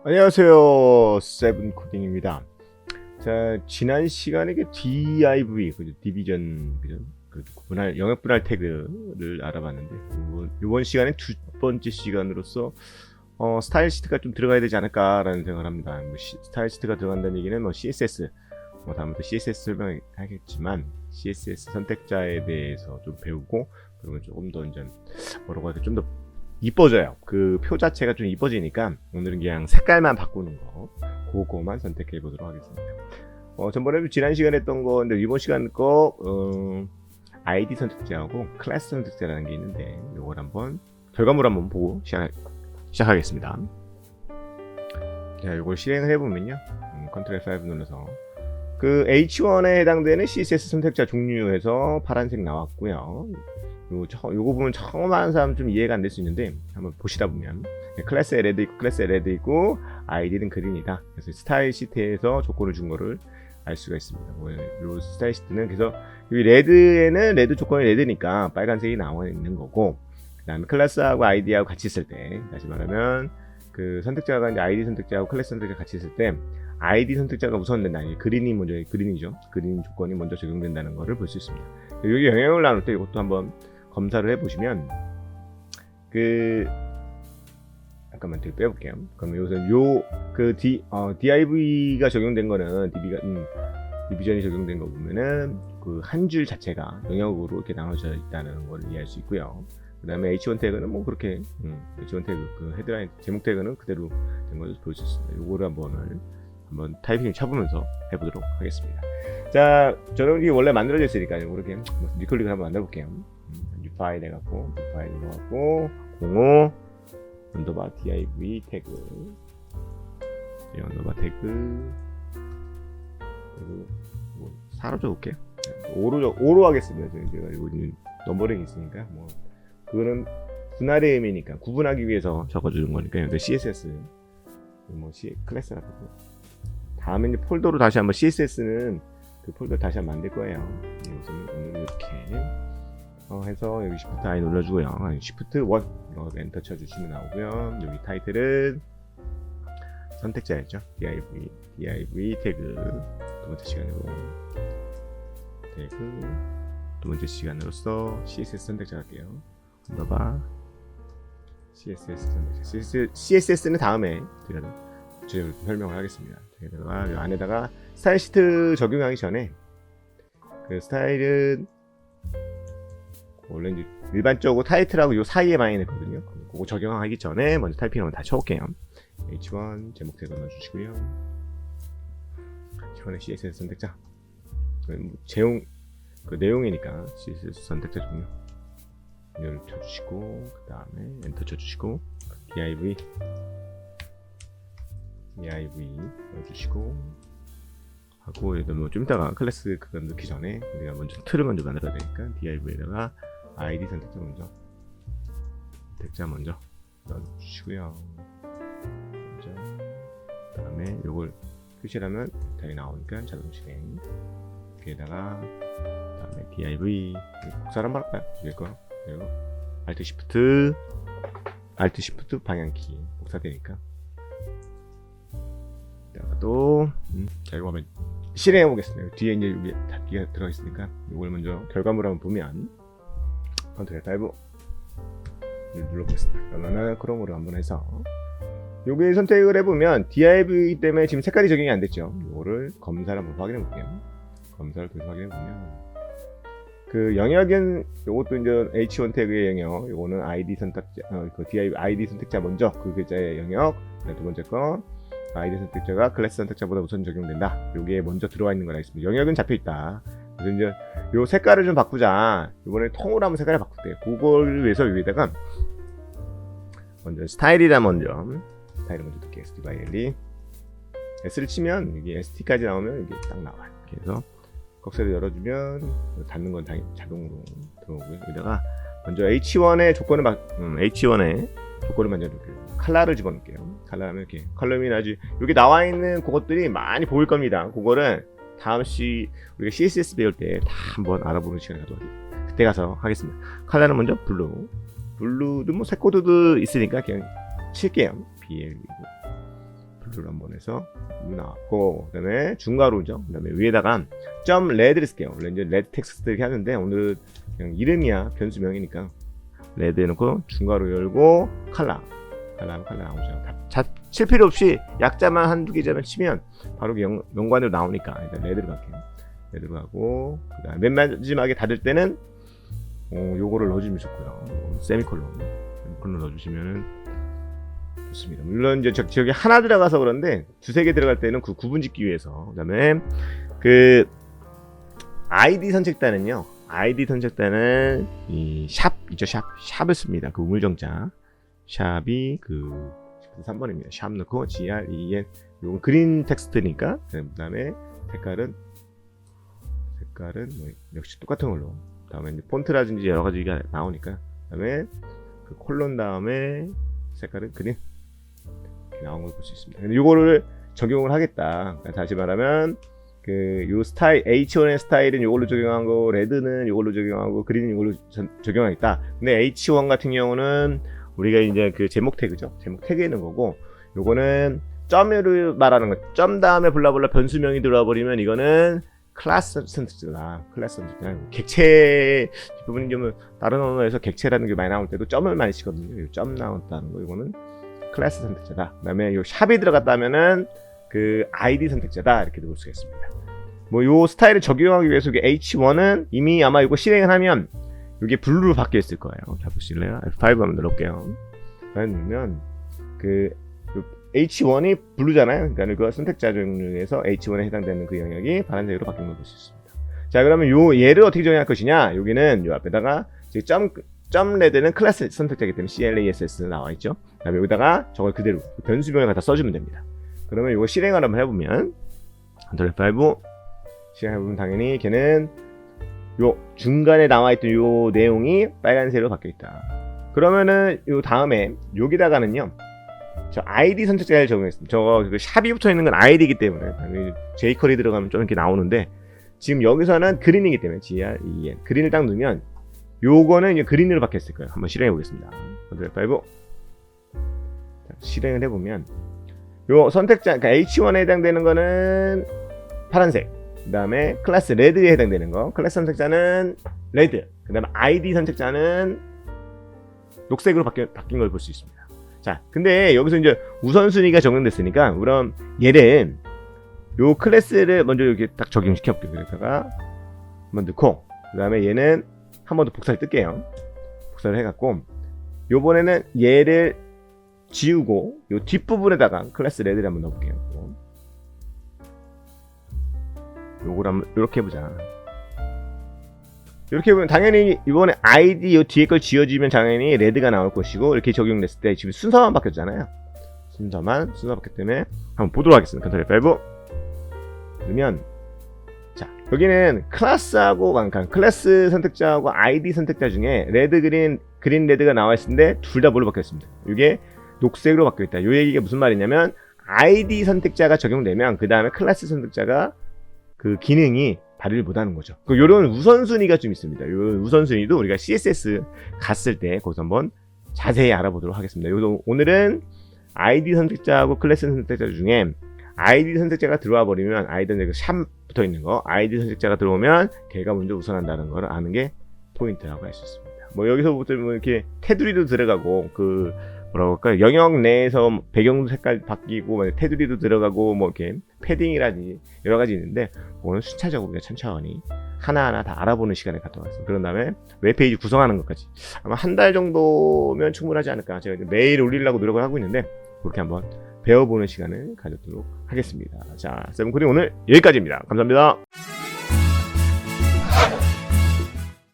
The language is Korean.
안녕하세요, 세븐코딩입니다. 자, 지난 시간에 div, 그죠? 디비전, 그죠? 그 영역 분할 태그를 알아봤는데, 이번 시간에 두 번째 시간으로서 스타일 시트가 좀 들어가야 되지 않을까라는 생각을 합니다. 스타일 시트가 들어간다는 얘기는 CSS, 다음부터 CSS 설명하겠지만 CSS 선택자에 대해서 좀 배우고, 그러면 조금 더 이제 뭐라고 할까, 좀 더 이뻐져요. 그 표 자체가 좀 이뻐지니까 오늘은 그냥 색깔만 바꾸는 거, 그거만 선택해 보도록 하겠습니다. 전번에도 지난 시간에 했던 거, 근데 이번 시간 거 ID 선택자하고 클래스 선택자라는 게 있는데, 이걸 한번 결과물 한번 보고 시작하겠습니다. 자, 이걸 실행을 해보면요, 컨트롤 F5 눌러서 그 H1에 해당되는 CSS 선택자 종류에서 파란색 나왔고요. 요거 보면 처음 하는 사람 좀 이해가 안 될 수 있는데, 한번 보시다 보면 클래스에 레드 있고 클래스에 레드 있고 아이디는 그린이다. 그래서 스타일 시트에서 조건을 준 거를 알 수가 있습니다. 요 스타일 시트는 그래서 이 레드에는 레드 조건이 레드니까 빨간색이 나와 있는 거고, 그다음에 클래스하고 아이디하고 같이 있을 때, 다시 말하면 그 선택자가 이제 아이디 선택자하고 클래스 선택자 같이 있을 때 아이디 선택자가 우선된다. 그린이 먼저, 그린이죠. 그린 조건이 먼저 적용된다는 것을 볼 수 있습니다. 여기 영역을 나눌 때 이것도 한번 검사를 해보시면, 잠깐만 더 빼볼게요. 그러면 여기서 div가 적용된 거는 디비전이 적용된 거 보면은 그 한 줄 자체가 영역으로 이렇게 나눠져 있다는 걸 이해할 수 있고요. 그 다음에 H1 태그는 뭐 그렇게 H1 태그 그 헤드라인 제목 태그는 그대로 된 것을 볼 수 있습니다. 요거를 한번 타이핑 쳐보면서 해보도록 하겠습니다. 자, 저는 이게 원래 만들어져 있으니까 이렇게 리클릭을 한번 만들어 볼게요. 파일 해갖고 파일 넣어갖고 05 언더바 div 태그 언더바 태그 뭐 사라져 볼게요. 5로 하겠습니다. 제가 이거 넘버링이 있으니까 뭐 그거는 분할의 의미니까 구분하기 위해서 적어주는 거니까. 근데 CSS 뭐 클래스라고 다음에 이제 폴더로 다시 한번 CSS는 그 폴더 다시 한번 만들 거예요. 오늘 이렇게 해서 여기 Shift I 눌러주고요. Shift 1 엔터 쳐주시면 나오고요. 여기 타이틀은 선택자였죠. div 태그 두 번째 시간으로 태그 두 번째 시간으로서 CSS 선택자 할게요. 눌러봐. CSS 선택자. CSS는 다음에 제가 설명을 하겠습니다. 여기 안에다가 스타일 시트 적용하기 전에 그 스타일은 원래 이제 일반적으로 타이틀하고 요 사이에 많이 넣거든요. 그거 적용하기 전에 먼저 타이핑 한번 다시 쳐볼게요. H1 제목 태그 넣어주시고요. H1의 CSS 선택자. 그 내용이니까 CSS 선택자 종류. 이걸 쳐주시고, 그 다음에 엔터 쳐주시고, div 넣어주시고, 하고, 뭐 좀 이따가 클래스 그거 넣기 전에 우리가 먼저 틀을 먼저 만들어야 되니까 div에다가 id 선택자 먼저 넣어주시고요. 그 다음에 요걸 표시하면 답이 나오니까 자동 실행. 여기에다가 다음에 div 복사를 한번 할까요? 이거 그리고 Alt Shift 방향키 복사되니까. 또 자, 이거 한번 실행해 보겠습니다. 뒤에 이제 여기 닫기가 들어가 있으니까 이걸 먼저 결과물 한번 보면 컨트롤 F5 눌러보겠습니다. 그러면은 크롬으로 한번 해서 여기 선택을 해보면 div 때문에 지금 색깔이 적용이 안 됐죠. 이거를 검사를 한번 확인해 볼게요. 검사를 계속 확인해 보면 그 영역은 요것도 이제 H1 태그의 영역, 요거는 ID 선택자, 그 div ID 선택자 먼저 그 글자의 영역. 두 번째 거 아이디 선택자가 클래스 선택자보다 우선 적용된다. 요게 먼저 들어와 있는 거라 있습니다. 영역은 잡혀 있다. 그래서 이제 요 색깔을 좀 바꾸자. 이번에 통으로 한번 색깔을 바꿀게요. 그걸 위해서 여기다가 먼저 스타일을 먼저 넣을게요. STYLE S를 치면 이게 ST까지 나오면 이게 딱 나와요. 그래서 꺽쇠를 열어주면 닫는 건 자동으로 들어오고요. 여기다가 먼저 H1의 조건을 H1의 조건을 먼저 넣을게요. 컬러를 집어넣을게요. 컬러하면 이렇게 컬러미나지 여기 나와 있는 그것들이 많이 보일 겁니다. 그거를 다음 우리가 CSS 배울 때 다 한번 알아보는 시간을 가져야 돼요. 그때 가서 하겠습니다. 컬러는 먼저 블루, 블루도 뭐 새 코드도 있으니까 그냥 칠게요. BL 블루를 한번 해서 블루 나왔고, 그 다음에 중괄호죠. 그 다음에 위에다가 점 레드를 쓸게요. 원래 이제 레드 텍스트 이렇게 하는데 오늘 그냥 이름이야, 변수명이니까 레드 해놓고 중괄호 열고 칼라 나오죠. 칠 필요 없이 약자만 한두 개자만 치면 바로 연관으로 나오니까 일단 레드로 갈게요. 레드로 가고, 그 다음에 맨 마지막에 닫을 때는 요거를 넣어주면 좋고요. 세미콜론 넣어주시면은 좋습니다. 물론 이제 저기 하나 들어가서 그런데 두세 개 들어갈 때는 그 구분 짓기 위해서. 그 다음에 그 아이디 선택단은요, 이 샵 있죠. 샵을 씁니다. 그 우물정자 샵이 그 3번입니다. 샵 넣고 GREN, 요건 그린 텍스트니까. 그 다음에 색깔은 뭐 역시 똑같은 걸로. 다음에 이제 폰트라든지 여러 가지가 나오니까. 그다음에 그 콜론 다음에 색깔은 그린 이렇게 나온 걸 볼 수 있습니다. 근데 요거를 적용을 하겠다. 그러니까 다시 말하면 그 요 스타일 H1의 스타일은 요걸로 적용하고, 레드는 요걸로 적용하고, 그린은 요걸로 적용하겠다. 근데 H1 같은 경우는 우리가 이제 그 제목 태그죠. 제목 태그에 있는 거고, 요거는 점을 말하는 거. 점 다음에 블라블라 변수명이 들어와 버리면 이거는 클래스 선택자다. 객체 부분이 좀 다른 언어에서 객체라는 게 많이 나올 때도 점을 많이 치거든요. 점 나온다는 거. 이거는 클래스 선택자다. 그다음에 요 샵이 들어갔다 하면은 그 아이디 선택자다. 이렇게 볼 수가 있습니다. 뭐 요 스타일을 적용하기 위해서 H1은 이미 아마 이거 실행을 하면 이게 블루로 바뀌어 있을 거예요. 자, 보실래요? F5 한번 눌러볼게요. 누르면 그 H1이 블루잖아요. 그러니까 그 선택자 종류에서 H1에 해당되는 그 영역이 파란색으로 바뀐 걸 볼 수 있습니다. 자, 그러면 얘를 어떻게 정의할 것이냐? 여기는 요 앞에다가 점 레드는 클래스 선택자이기 때문에 CLASS 나와 있죠. 그다음에 여기다가 저걸 그대로 변수명을 갖다 써주면 됩니다. 그러면 이거 실행을 한번 해보면, 컨트롤 F5 실행해보면 당연히 걔는 요 중간에 나와있던 요 내용이 빨간색으로 바뀌어있다. 그러면은 요 다음에 여기다가는요, 저 아이디 선택자를 적용했습니다. 저거 그 샵이 붙어있는 건 아이디이기 때문에 당연히 jQuery 들어가면 좀 이렇게 나오는데, 지금 여기서는 그린이기 때문에 GREN 그린을 딱 넣으면 요거는 이제 그린으로 바뀌었을 거예요. 한번 실행해 보겠습니다. 컨트롤 F5 실행을 해보면 요 선택자, 그러니까 H1에 해당되는 거는 파란색, 그 다음에 클래스 레드에 해당되는 거, 클래스 선택자는 레드, 그 다음에 아이디 선택자는 녹색으로 바뀐 걸 볼 수 있습니다. 자, 근데 여기서 이제 우선순위가 적용됐으니까 그럼 얘를 요 클래스를 먼저 이렇게 딱 적용시켜 볼게요. 그래서가 한번 넣고, 그 다음에 얘는 한 번 더 복사를 뜰게요. 복사를 해갖고 요번에는 얘를 지우고 요 뒷부분에다가 클래스 레드를 한번 넣어볼게요. 요걸 한번 이렇게 해보자. 이렇게 보면 당연히 이번에 아이디 요 뒤에 걸 지워지면 당연히 레드가 나올 것이고, 이렇게 적용됐을 때 지금 순서만 바뀌었잖아요. 순서 바뀌었기 때문에 한번 보도록 하겠습니다. 컨트롤 F5 그러면, 자, 여기는 클래스하고, 그러니까 클래스 선택자하고 아이디 선택자 중에 레드 그린 레드가 나와 있는데 둘 다 뭘로 바뀌었습니다. 이게 녹색으로 바뀌었다. 요 얘기가 무슨 말이냐면, 아이디 선택자가 적용되면 그 다음에 클래스 선택자가 그 기능이 발휘를 못하는 거죠. 요런 우선순위가 좀 있습니다. 요 우선순위도 우리가 CSS 갔을 때 거기서 한번 자세히 알아보도록 하겠습니다. 오늘은 아이디 선택자하고 클래스 선택자 중에 아이디 선택자가 들어와 버리면, 아이디 선택자 샵 붙어 있는 거, 아이디 선택자가 들어오면 걔가 먼저 우선한다는 걸 아는 게 포인트라고 할 수 있습니다. 뭐 여기서부터 뭐 이렇게 테두리도 들어가고, 그 뭐라고 할까요? 영역 내에서 배경 색깔 바뀌고, 테두리도 들어가고, 뭐 이렇게 패딩이라든지 여러 가지 있는데, 그거는 순차적으로 우리가 천천히 하나하나 다 알아보는 시간을 갖도록 하겠습니다. 그런 다음에 웹페이지 구성하는 것까지 아마 한 달 정도면 충분하지 않을까. 제가 매일 올리려고 노력을 하고 있는데, 그렇게 한번 배워보는 시간을 가졌도록 하겠습니다. 자, 세븐코딩 오늘 여기까지입니다. 감사합니다.